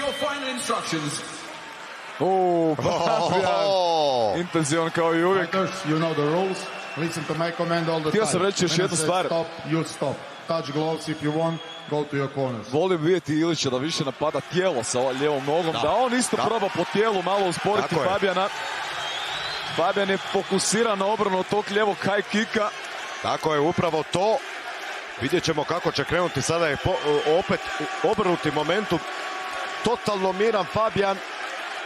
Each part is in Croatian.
your final instructions. Fabian, intenzivan kao i uvijek. You know the rules. Listen to my command all the time. Htio sam reći još jednu stvar. Stop, you stop. Touch gloves if you want. Go to your corners. Volio bi vidjeti Ilića da više napada tijelo sa lijevom nogom, da on isto proba po tijelu malo usporiti Fabijana. Fabijan je fokusiran na obranu od tog lijevog high kicka. Tako je, upravo to. Vidjet ćemo kako će krenuti. Sada je opet obrnuti momentum. Totalno miran Fabijan.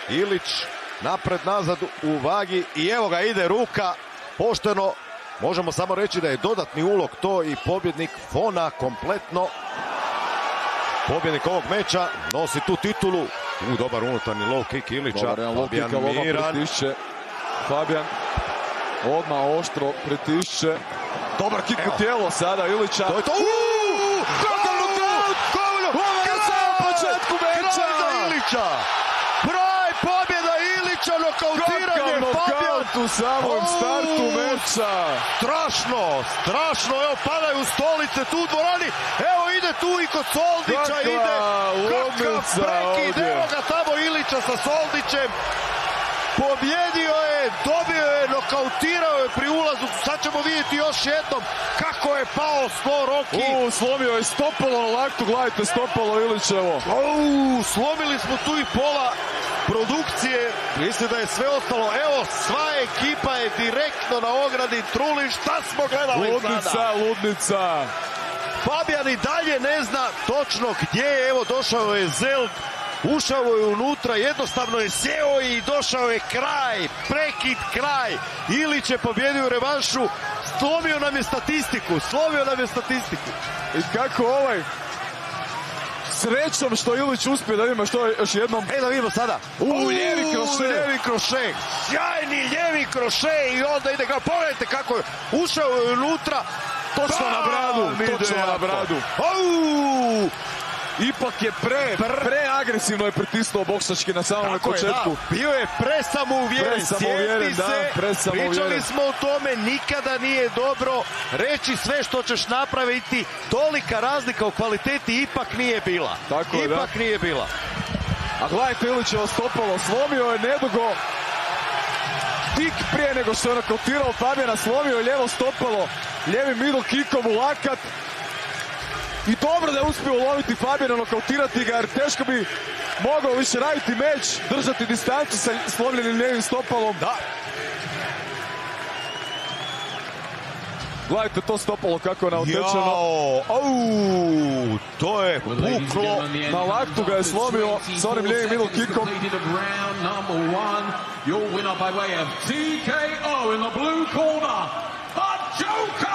Ilić napred nazad u vagi i evo ga, ide ruka. Pošteno. Možemo samo reći da je dodatni ulog to i pobjednik Fona kompletno. Pobjednik ovog meča nosi tu titulu. Dobar unutarnji low kick Ilića. Fabijan miran. Fabijan odmah oštro pritišće. Dobar kick u tijelo sada Ilića. To je to. Početku meča Ilića. Broj pobjeda Ilića, nokautiranje Fabijan u samom startu meča. Strašno, evo padaju stolice tu u dvorani, evo ide tu i kod Soldića, ide kakav prekid, evo ga tamo Ilića sa Soldićem. Pobjedio je, dobio je, nokautirao je pri ulazu. Sad ćemo vidjeti još jednom kako je pao Slo Rocky. Slomio je stopalo na laktu, gledajte stopalo Ilićevo. Slomili smo tu i pola produkcije. Mislim da je sve ostalo. Evo, sva ekipa je direktno na ogradi truli. Šta smo gledali sada? Ludnica. Fabijan i dalje ne zna točno gdje je. Evo, došao je Zeld. Ušao je unutra, jednostavno je sjeo i došao je kraj, prekid kraj. Ilić je pobjedio revanšu, slomio nam je statistiku. I kako srećom što Ilić uspije da vidimo što još jednom. Da vidimo sada. Lijevi kroše. Sjajni lijevi kroše i onda ide ga. Pogledajte kako je ušao je unutra. Točno na bradu. Ipak je preagresivno je pritisnuo boksački na samom početku. Bio je presamouvjeren, sjeti se, pričali smo o tome, nikada nije dobro reći sve što ćeš napraviti, tolika razlika u kvaliteti ipak nije bila. Nije bila. A gledajte Ilićevo stopalo, slomio je nedugo, tik prije nego što je nokautirao Fabijana, slomio je lijevo stopalo, lijevim middle kickom u lakat. I dobro da je uspio uloviti Fabijana, nokautirati ga, jer teško bi mogao više raditi meč, držati distancu sa slomljenim lijevim stopalom. Gledajte to stopalo kako je naotečeno. To je puklo. Na laktu ga je slomio s onim lijevim middle kickom. Your winner by way of TKO in the blue corner, a Joker!